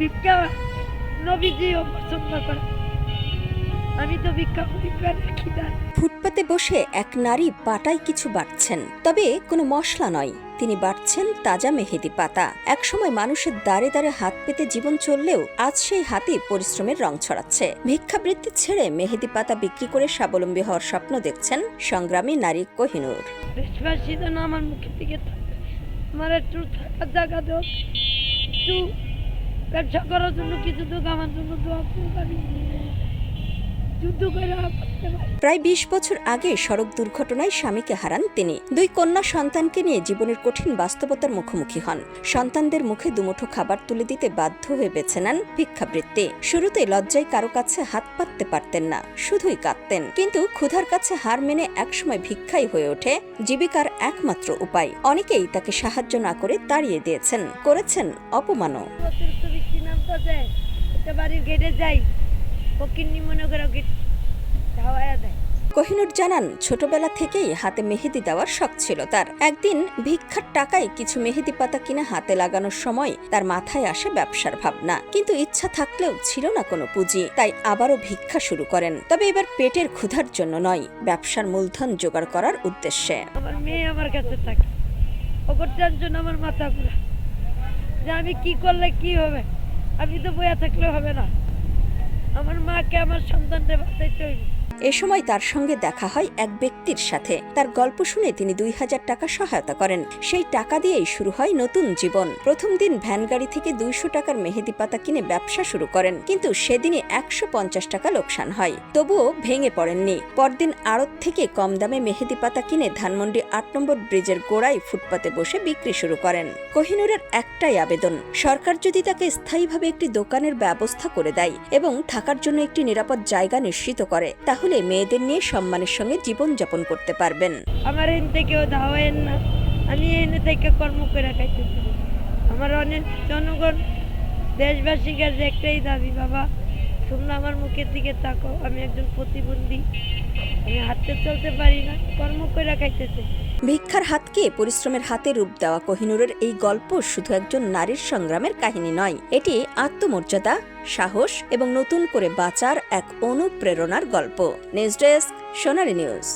ভিক্ষা নবীজিও পছন্দ করে। আমি তো ভিক্ষা করি পেটের খিদায়। ফুটপাতে বসে এক নারী পাটায় কিছু বাটছেন, তবে কোনো মশলা নয়। তিনি বাটছেন তাজা মেহেদি পাতা। একসময় মানুষের দাঁড়ে দাঁড়ে হাত পেতে জীবন চললেও আজ সেই হাতে পরিশ্রমের রং ছড়াচ্ছে। ভিক্ষাবৃত্তি ছেড়ে মেহেদি পাতা বিক্রি করে স্বাবলম্বী হওয়ার স্বপ্ন দেখছেন সংগ্রামী নারী কোহিনুর। দেশবাসী যেন আমার মুখের দিকে থাকে, আমার একটু থাকার জায়গা দেও, একটু ব্যবসা করার জন্য কিছু তো আমার জন্য দোয়া করুক, আমি যুদ্ধ করে করতে পারি। প্রায় ২০ বছর আগে সড়ক দুর্ঘটনায় স্বামীকে হারান তিনি। ২ কন্যা সন্তানকে নিয়ে জীবনের কঠিন বাস্তবতার মুখোমুখি হন। সন্তানদের মুখে দুমুঠো খাবার তুলে দিতে বাধ্য হয়ে বেছে নেন ভিক্ষাবৃত্তি। শুরুতে লজ্জায় কারো কাছে হাত পাততে পারতেন না, শুধুই কাঁদতেন। কিন্তু ক্ষুধার কাছে হার মেনে একসময় ভিক্ষাই হয়ে ওঠে জীবিকার একমাত্র উপায়। অনেকেই তাকে সাহায্য না করে তাড়িয়ে দিয়েছেন, করেছেন অপমানও। অতিরিক্ত বৃষ্টি নামতে যায়, একটা বাড়ির গেটে যাই, ফকিন্নি মনে করে গেট ধাওয়ায়া দেয়। কোহিনুর জানান, ছোটবেলা থেকেই হাতে মেহেদি দেওয়ার শখ ছিল তার। একদিন ভিক্ষার টাকায় কিছু মেহেদি পাতা কিনে হাতে লাগানোর সময় তার মাথায় আসে ব্যবসার ভাবনা। কিন্তু ইচ্ছা থাকলেও ছিল না কোনো পুঁজি, তাই আবারও ভিক্ষা শুরু করেন। তবে এবার পেটের ক্ষুধার জন্য নয়, ব্যবসার মূলধন জোগাড় করার উদ্দেশ্যে। আমার মেয়ে আমার কাছে থাকে, ওটার জন্য আমার মাথা ঘুরা যে আমি কি করলে কি হবে। আমি তো বইয়া থাকলে হবে না, আমার মাকে আমার সন্তানকে বাঁচাইতে হইবে। এ সময় তার সঙ্গে দেখা হয় এক ব্যক্তির সাথে। তার গল্প শুনে তিনি ২০০০ টাকা সহায়তা করেন। সেই টাকা দিয়েই শুরু হয় নতুন জীবন। প্রথম দিন ভ্যান গাড়ি থেকে ২০০ টাকার মেহেদি পাতা কিনে ব্যবসা শুরু করেন, কিন্তু সেদিনই ১৫০ টাকা লোকসান হয়। তবুও ভেঙে পড়েননি। পরদিন আড়ত থেকে কম দামে মেহেদি পাতা কিনে ধানমন্ডি ৮ নম্বর ব্রিজের গোড়ায় ফুটপাতে বসে বিক্রি শুরু করেন। কোহিনুরের একটাই আবেদন, সরকার যদি তাকে স্থায়ীভাবে একটি দোকানের ব্যবস্থা করে দেয় এবং থাকার জন্য একটি নিরাপদ জায়গা নিশ্চিত করে, তাহলে মেয়েদের নিয়ে সম্মানের সঙ্গে জীবনযাপন করতে পারবেন। আমার এনে কেউ ধাওয়েন না, আমি এনে থেকে কর্ম করে খাইতেছি। আমার অনেক জনগণ দেশবাসীর কাছে একটাই দাবি, বাবা তোমরা আমার মুখের দিকে তাকো। আমি একজন প্রতিবন্ধী, আমি হাঁটতে চলতে পারি না, কর্ম করে খাইতেছে। ভিক্ষার হাতকে পরিশ্রমের হাতে রূপ দেওয়া কোহিনুরের এই গল্প শুধু একজন নারীর সংগ্রামের কাহিনী নয়, এটি আত্মমর্যাদা, সাহস এবং নতুন করে বাঁচার এক অনুপ্রেরণার গল্প। নিউজ ডেস্ক, সোনালী নিউজ।